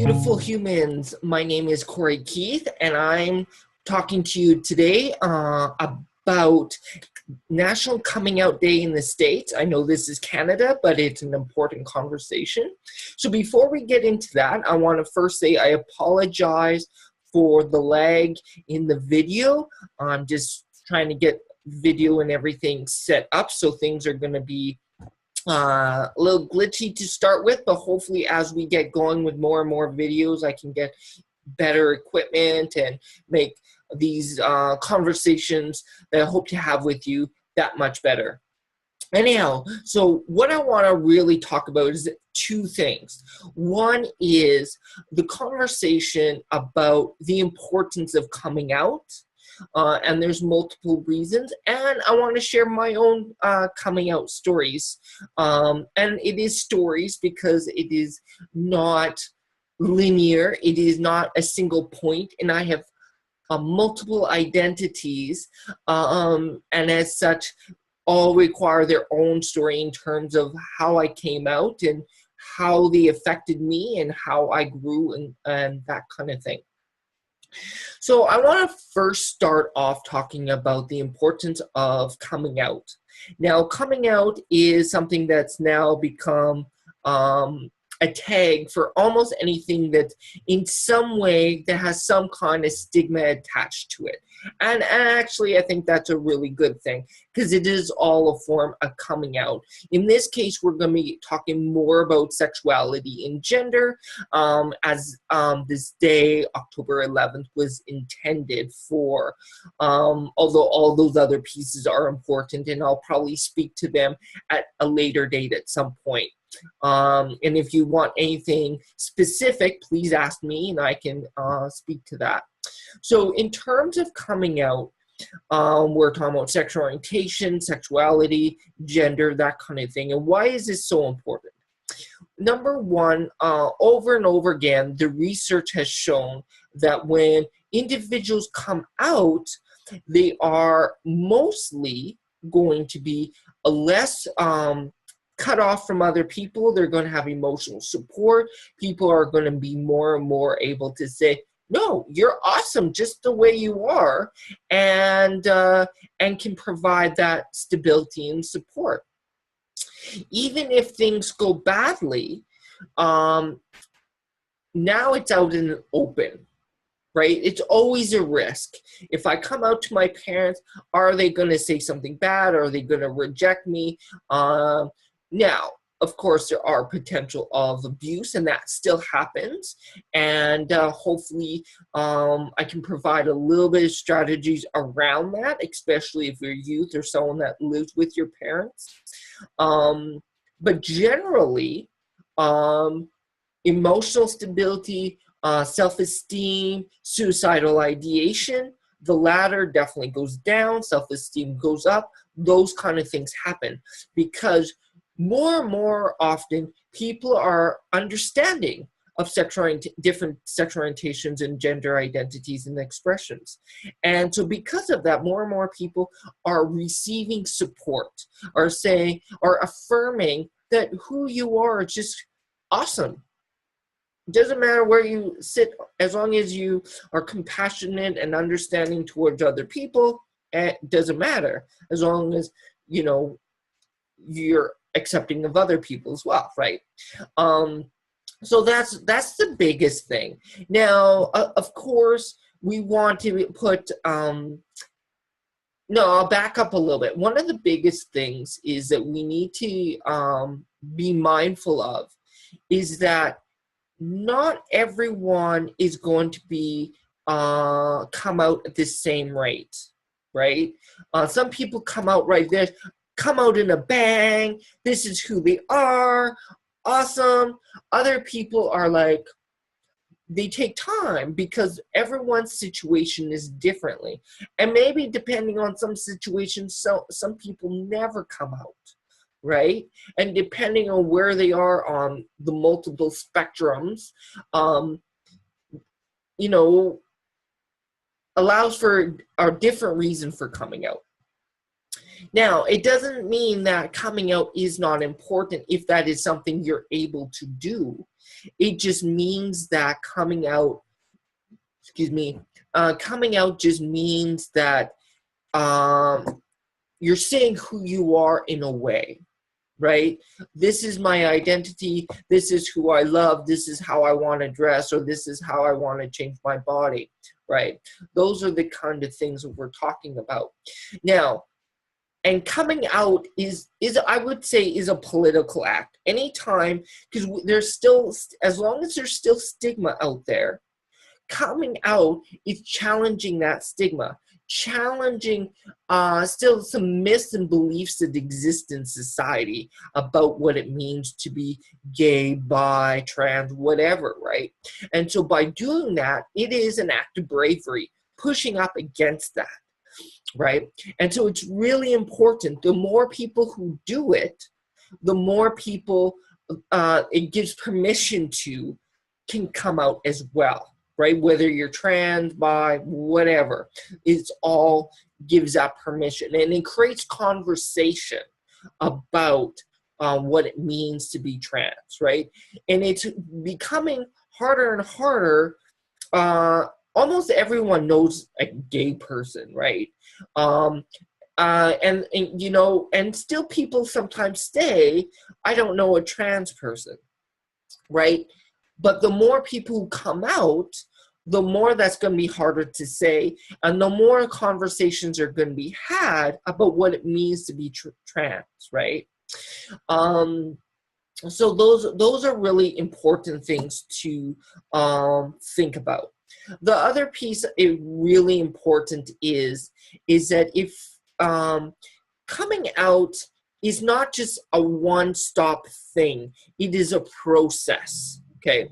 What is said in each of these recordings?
beautiful humans. My name is Corey Keith, and I'm talking to you today about National Coming Out Day in the States. I know this is Canada, but it's an important conversation. So before we get into that, I want to first say I apologize for the lag in the video. I'm just trying to get video and everything set up, so things are going to be a little glitchy to start with, but hopefully as we get going with more and more videos, I can get better equipment and make these conversations that I hope to have with you that much better. Anyhow, so what I want to really talk about is two things. One is the conversation about the importance of coming out. And there's multiple reasons, and I want to share my own coming out stories. And it is stories because it is not linear, it is not a single point, and I have multiple identities, and as such, all require their own story in terms of how I came out and how they affected me and how I grew and that kind of thing. So I want to first start off talking about the importance of coming out. Now, coming out is something that's now become a tag for almost anything that in some way that has some kind of stigma attached to it. And actually, I think that's a really good thing because it is all a form of coming out. In this case, we're going to be talking more about sexuality and gender as this day, October 11th, was intended for, although all those other pieces are important, and I'll probably speak to them at a later date at some point. And if you want anything specific, please ask me and I can speak to that. So in terms of coming out, we're talking about sexual orientation, sexuality, gender, that kind of thing. And why is this so important? Number one, over and over again, the research has shown that when individuals come out, they are mostly going to be a less cut off from other people. They're going to have emotional support. People are going to be more and more able to say, no, you're awesome just the way you are, and can provide that stability and support. Even if things go badly, now it's out in the open, right? It's always a risk. If I come out to my parents, are they going to say something bad? Are they going to reject me? Now, of course, there are potential of abuse, and that still happens. And hopefully, I can provide a little bit of strategies around that, especially if you're youth or someone that lives with your parents. But generally, emotional stability, self-esteem, suicidal ideation, the latter definitely goes down, self-esteem goes up. Those kind of things happen because more and more often, people are understanding of different sexual orientations and gender identities and expressions. And so because of that, more and more people are receiving support, are affirming that who you are is just awesome. It doesn't matter where you sit, as long as you are compassionate and understanding towards other people, it doesn't matter, as long as, you know, you're accepting of other people as well, right? So that's the biggest thing. Now, of course, we want to put, no, I'll back up a little bit. One of the biggest things is that we need to be mindful of is that not everyone is going to be come out at the same rate, right? Some people come out right there, come out in a bang, this is who they are, awesome. Other people are like, they take time because everyone's situation is differently. And maybe depending on some situations, so some people never come out, right? And depending on where they are on the multiple spectrums, you know, allows for a different reason for coming out. Now, it doesn't mean that coming out is not important if that is something you're able to do. It just means that coming out just means that you're saying who you are in a way, right? This is my identity. This is who I love. This is how I want to dress, or this is how I want to change my body, right? Those are the kind of things that we're talking about. Now, and coming out is I would say is a political act. Anytime, because there's still, as long as there's still stigma out there, coming out is challenging that stigma, challenging still some myths and beliefs that exist in society about what it means to be gay, bi, trans, whatever, right? And so by doing that, it is an act of bravery, pushing up against that, right? And so it's really important. The more people who do it, the more people it gives permission to can come out as well, right? Whether you're trans, bi, whatever, it's all gives that permission. And it creates conversation about what it means to be trans, right? And it's becoming harder and harder. Almost everyone knows a gay person, right? And you know, and still people sometimes say, I don't know a trans person, right? But the more people who come out, the more that's going to be harder to say, and the more conversations are going to be had about what it means to be trans, right? So those are really important things to think about. The other piece is really important is that if coming out is not just a one-stop thing, it is a process, okay?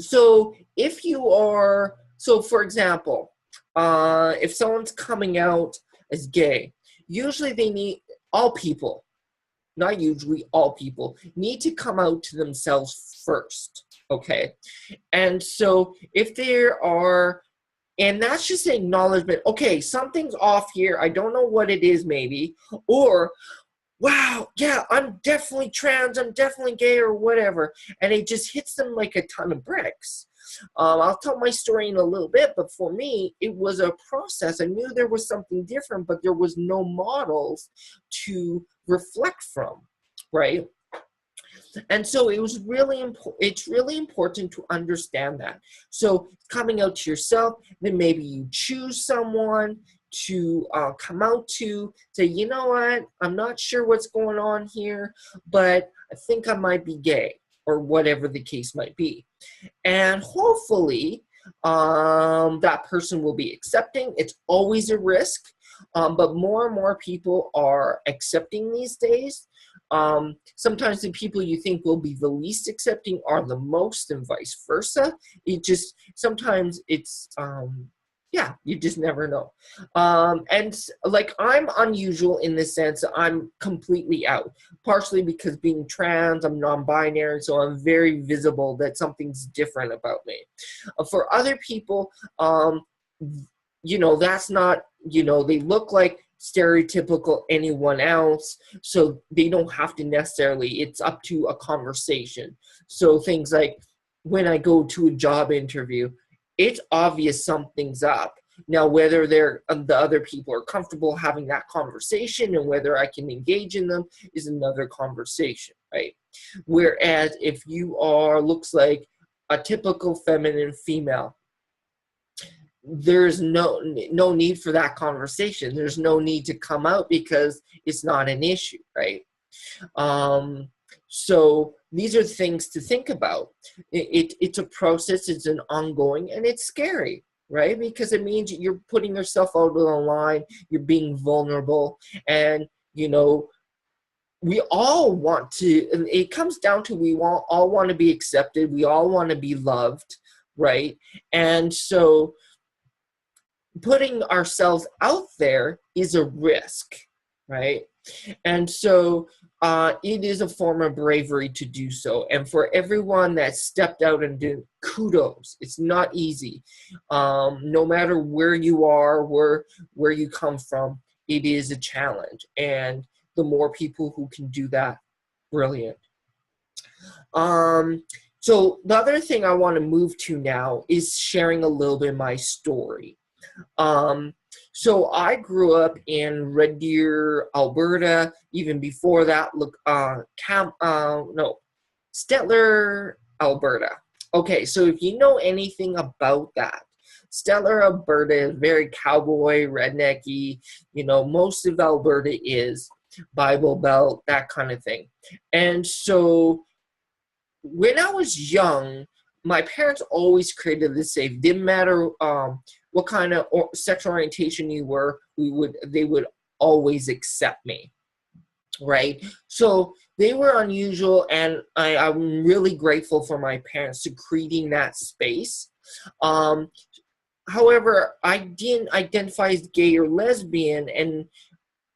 So if you are, so for example, if someone's coming out as gay, usually they need, all people, not usually, all people need to come out to themselves first, okay? And so if there are, and that's just an acknowledgement, okay, something's off here, I don't know what it is maybe, or, wow, yeah, I'm definitely trans, I'm definitely gay or whatever, and it just hits them like a ton of bricks. I'll tell my story in a little bit, but for me, it was a process. I knew there was something different, but there was no models to reflect from, right? And so it was really important. It's really important to understand that. So coming out to yourself, then maybe you choose someone to come out to, say, you know what, I'm not sure what's going on here, but I think I might be gay, or whatever the case might be. And hopefully that person will be accepting. It's always a risk, but more and more people are accepting these days. Sometimes the people you think will be the least accepting are the most, and vice versa. It just, sometimes it's, yeah, you just never know. And like, I'm unusual in the sense that I'm completely out, partially because being trans, I'm non-binary, so I'm very visible that something's different about me. For other people, you know, that's not, you know, they look like stereotypical anyone else, so they don't have to necessarily, it's up to a conversation. So things like when I go to a job interview, it's obvious something's up. Now, whether the other people are comfortable having that conversation and whether I can engage in them is another conversation, right? Whereas if you are, looks like a typical feminine female, there's no need for that conversation. There's no need to come out because it's not an issue, right? So these are things to think about. It's a process, it's an ongoing, and it's scary, right? Because it means you're putting yourself out on the line, you're being vulnerable, and, you know, we all want to, it comes down to, we all want to be accepted, we all want to be loved, right? And so putting ourselves out there is a risk, right? And so it is a form of bravery to do so. And for everyone that stepped out and did, kudos. It's not easy. No matter where you are, where you come from, it is a challenge. And the more people who can do that, brilliant. So the other thing I want to move to now is sharing a little bit of my story. So I grew up in Red Deer, Alberta. Even before that, Stettler, Alberta. Okay, so if you know anything about that, Stettler, Alberta is very cowboy, rednecky. You know, most of Alberta is Bible Belt, that kind of thing. And so when I was young, my parents always created this safe. Didn't matter what kind of sexual orientation you were, they would always accept me, right? So they were unusual, and I'm really grateful for my parents to creating that space. However, I didn't identify as gay or lesbian, and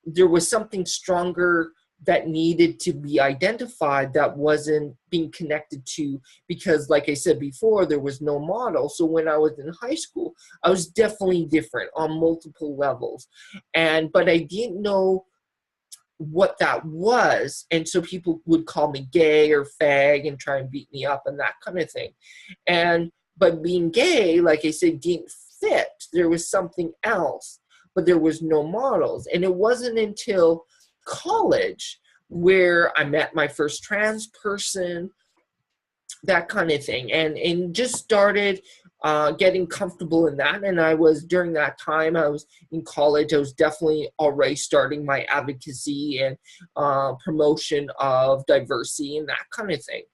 there was something stronger that needed to be identified that wasn't being connected to, because like I said before, there was no model. So when I was in high school, I was definitely different on multiple levels. But I didn't know what that was. And so people would call me gay or fag and try and beat me up and that kind of thing. But being gay, like I said, didn't fit. There was something else, but there was no models. And it wasn't until college where I met my first trans person, that kind of thing, and just started getting comfortable in that. And during that time, I was in college, I was definitely already starting my advocacy and promotion of diversity and that kind of thing.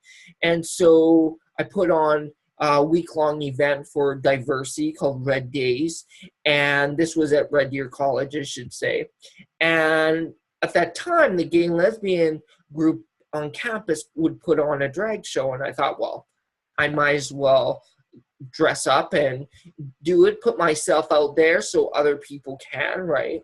And so I put on a week-long event for diversity called Red Days, and this was at Red Deer College, I should say. And at that time, the gay and lesbian group on campus would put on a drag show, and I thought, well, I might as well dress up and do it, put myself out there so other people can, right?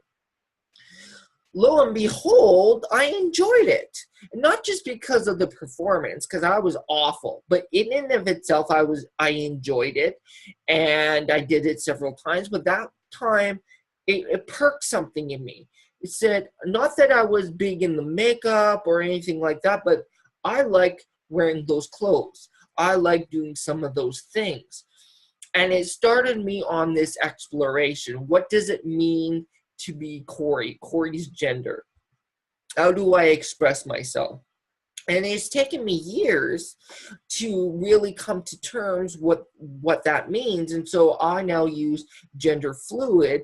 Lo and behold, I enjoyed it. Not just because of the performance, because I was awful, but in and of itself, I enjoyed it, and I did it several times. But that time, it perked something in me. It said, not that I was big in the makeup or anything like that, but I like wearing those clothes. I like doing some of those things. And it started me on this exploration. What does it mean to be Corey's gender? How do I express myself? And it's taken me years to really come to terms what that means. And so I now use gender fluid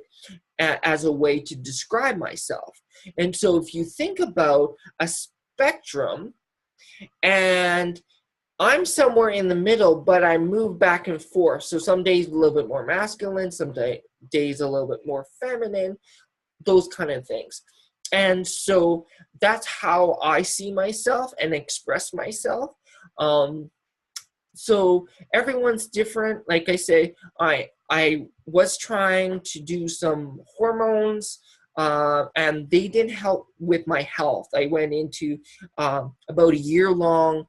as a way to describe myself. And so if you think about a spectrum, and I'm somewhere in the middle, but I move back and forth. So some days a little bit more masculine, some days a little bit more feminine, those kind of things. And so that's how I see myself and express myself. So everyone's different. Like I say, I was trying to do some hormones, and they didn't help with my health. I went into about a year-long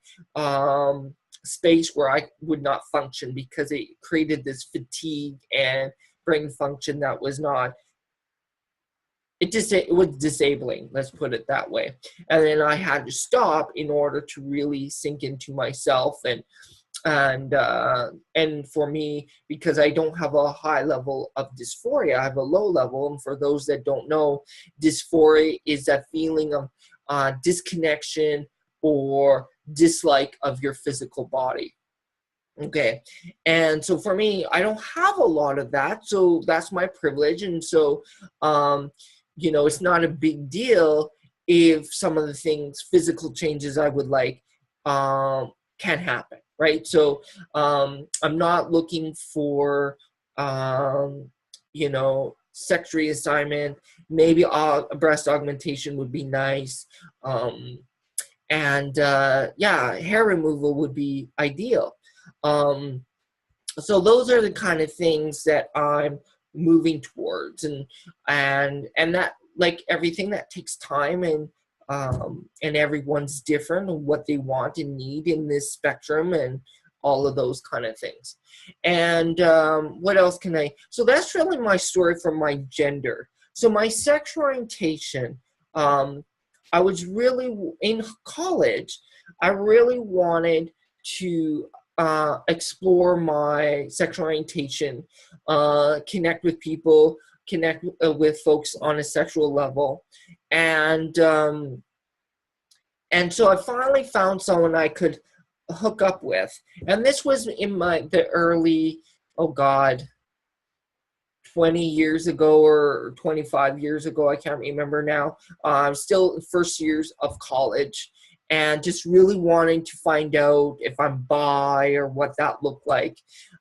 space where I would not function because it created this fatigue and brain function that was not, it was disabling, let's put it that way. And then I had to stop in order to really sink into myself, and for me, because I don't have a high level of dysphoria, I have a low level. And for those that don't know, dysphoria is that feeling of disconnection or dislike of your physical body. Okay, and so for me, I don't have a lot of that, so that's my privilege. And so it's not a big deal if some of the things, physical changes I would like, can happen, right? So I'm not looking for, sex reassignment. Maybe a breast augmentation would be nice. Hair removal would be ideal. So those are the kind of things that I'm moving towards, and that, like everything, that takes time, and everyone's different and what they want and need in this spectrum and all of those kind of things. And what else so that's really my story for my gender. So my sexual orientation, I was really, in college, I really wanted to explore my sexual orientation, connect with people, connect with folks on a sexual level. And so I finally found someone I could hook up with. And this was in the early, oh God, 20 years ago or 25 years ago, I can't remember now. I'm still in first years of college and just really wanting to find out if I'm bi or what that looked like.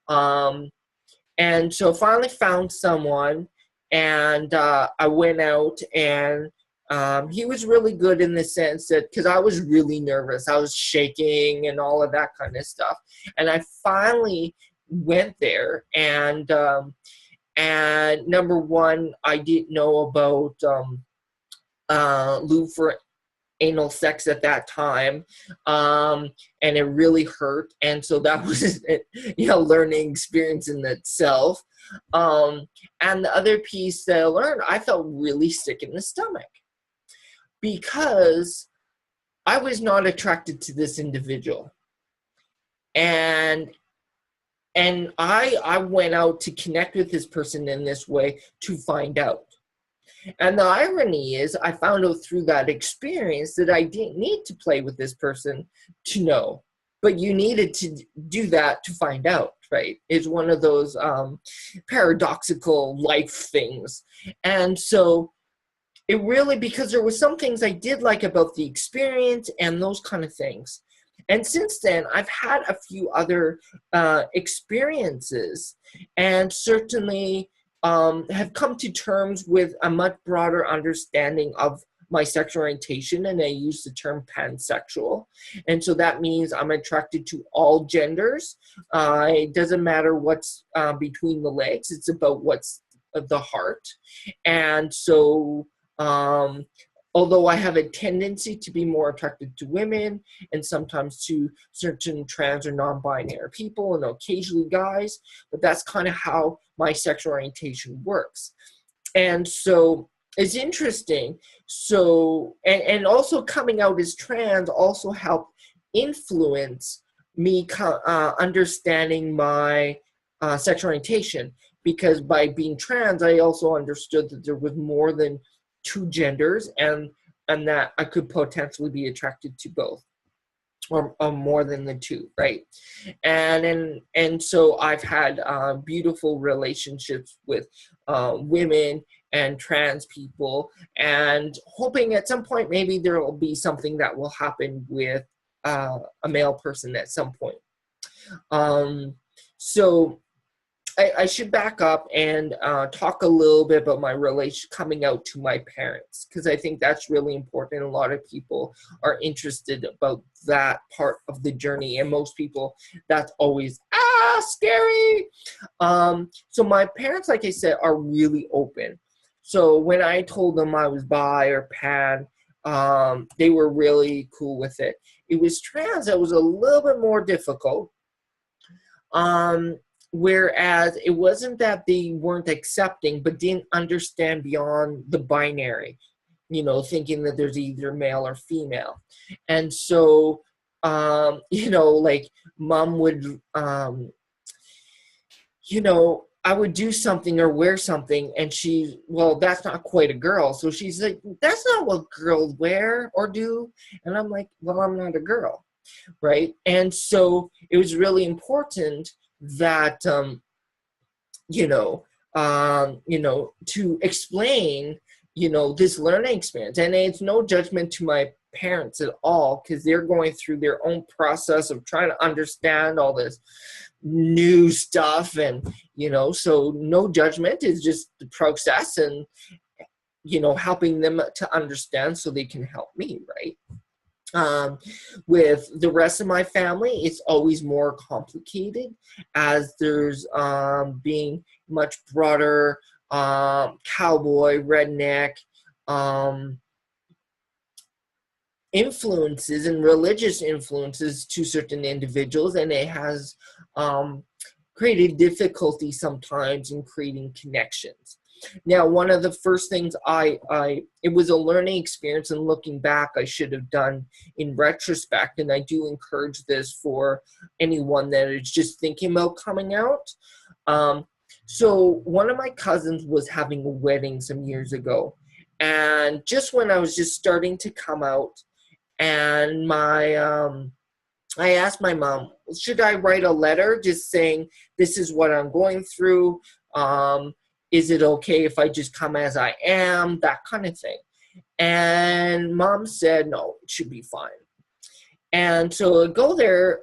And so finally found someone, and I went out, and he was really good in the sense that, because I was really nervous, I was shaking and all of that kind of stuff. And I finally went there, and number one, I didn't know about lube for anal sex at that time, and it really hurt. And so that was learning experience in itself. And the other piece that I learned, I felt really sick in the stomach because I was not attracted to this individual. And I went out to connect with this person in this way to find out. And the irony is, I found out through that experience that I didn't need to play with this person to know. But you needed to do that to find out, right? It's one of those paradoxical life things. And so it really, because there were some things I did like about the experience and those kind of things. And since then, I've had a few other experiences, and certainly have come to terms with a much broader understanding of my sexual orientation, and I use the term pansexual. And so that means I'm attracted to all genders. It doesn't matter what's between the legs, it's about what's the heart. And so although I have a tendency to be more attracted to women and sometimes to certain trans or non-binary people and occasionally guys, but that's kind of how my sexual orientation works. And so it's interesting. So, and also coming out as trans also helped influence me understanding my sexual orientation, because by being trans, I also understood that there was more than two genders, and that I could potentially be attracted to both, or more than the two, right? And so I've had beautiful relationships with women and trans people, and hoping at some point maybe there will be something that will happen with a male person at some point. So I should back up and talk a little bit about my relation coming out to my parents, because I think that's really important. A lot of people are interested about that part of the journey, and most people, that's always scary. So my parents, like I said, are really open. So when I told them I was bi or pan, they were really cool with it. It was trans that was a little bit more difficult. Whereas it wasn't that they weren't accepting, but didn't understand beyond the binary, thinking that there's either male or female. And so, like mom would, I would do something or wear something, and well, that's not quite a girl. So she's like, that's not what girls wear or do. And I'm like, well, I'm not a girl, right? And so it was really important that to explain this learning experience. And it's no judgment to my parents at all, because they're going through their own process of trying to understand all this new stuff, and so no judgment, is just the process, and helping them to understand so they can help me, right? With the rest of my family, it's always more complicated, as there's being much broader cowboy, redneck influences and religious influences to certain individuals, and it has created difficulty sometimes in creating connections. Now, one of the first things it was a learning experience, and looking back, I should have done in retrospect, and I do encourage this for anyone that is just thinking about coming out. So one of my cousins was having a wedding some years ago, and just when I was just starting to come out, and I asked my mom, should I write a letter just saying, this is what I'm going through? Is it okay if I just come as I am? That kind of thing. And mom said, no, it should be fine. And so I go there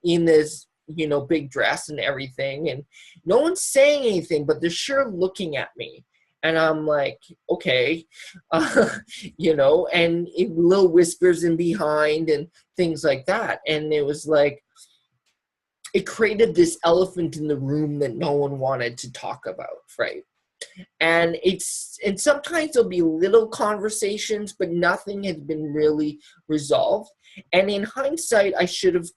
in this, big dress and everything, and no one's saying anything, but they're sure looking at me. And I'm like, okay, and little whispers in behind and things like that. And it was like, it created this elephant in the room that no one wanted to talk about, right? And sometimes there'll be little conversations, but nothing has been really resolved. And in hindsight, I should have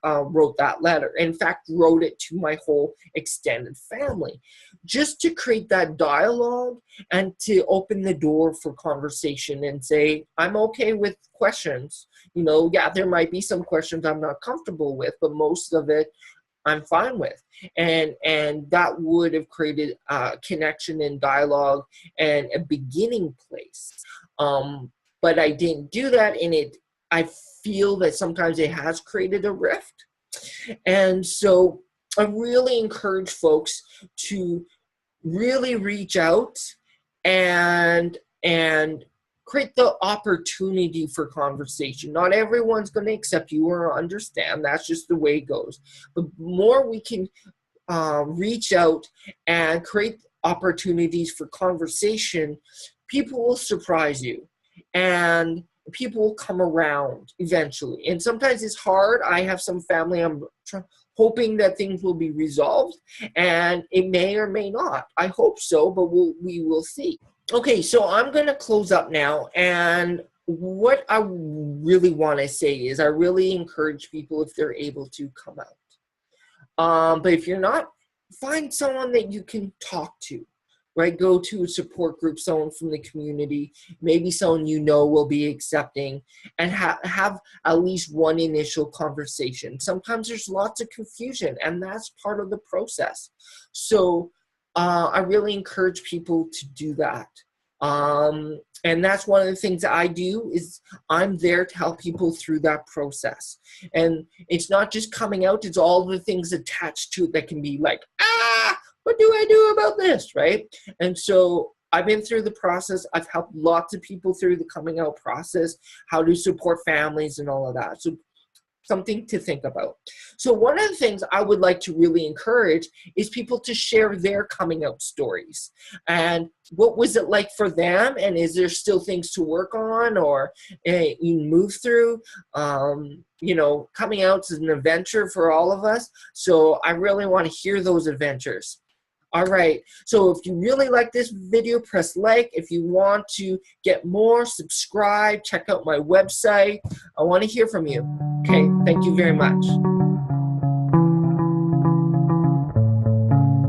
wrote that letter. In fact, wrote it to my whole extended family, just to create that dialogue and to open the door for conversation and say, I'm okay with questions. Yeah, there might be some questions I'm not comfortable with, but most of it I'm fine with. And that would have created a connection and dialogue and a beginning place. But I didn't do that, and I feel that sometimes it has created a rift. And so I really encourage folks to really reach out and create the opportunity for conversation. Not everyone's going to accept you or understand. That's just the way it goes. But more we can reach out and create opportunities for conversation, people will surprise you. And people will come around eventually. And sometimes it's hard. I have some family I'm hoping that things will be resolved, and it may or may not. I hope so, but we will see. Okay, so I'm going to close up now, and what I really want to say is I really encourage people, if they're able to, come out. But if you're not, find someone that you can talk to. Right, go to a support group, someone from the community, maybe someone will be accepting, and have at least one initial conversation. Sometimes there's lots of confusion, and that's part of the process. So I really encourage people to do that. And that's one of the things that I do, is I'm there to help people through that process. And it's not just coming out, it's all the things attached to it that can be like, what do I do about this, right? And so I've been through the process. I've helped lots of people through the coming out process, how to support families and all of that. So something to think about. So one of the things I would like to really encourage is people to share their coming out stories. And what was it like for them? And is there still things to work on or you move through? Coming out is an adventure for all of us. So I really want to hear those adventures. All right, so if you really like this video, press like. If you want to get more, subscribe, check out my website. I want to hear from you. Okay, thank you very much.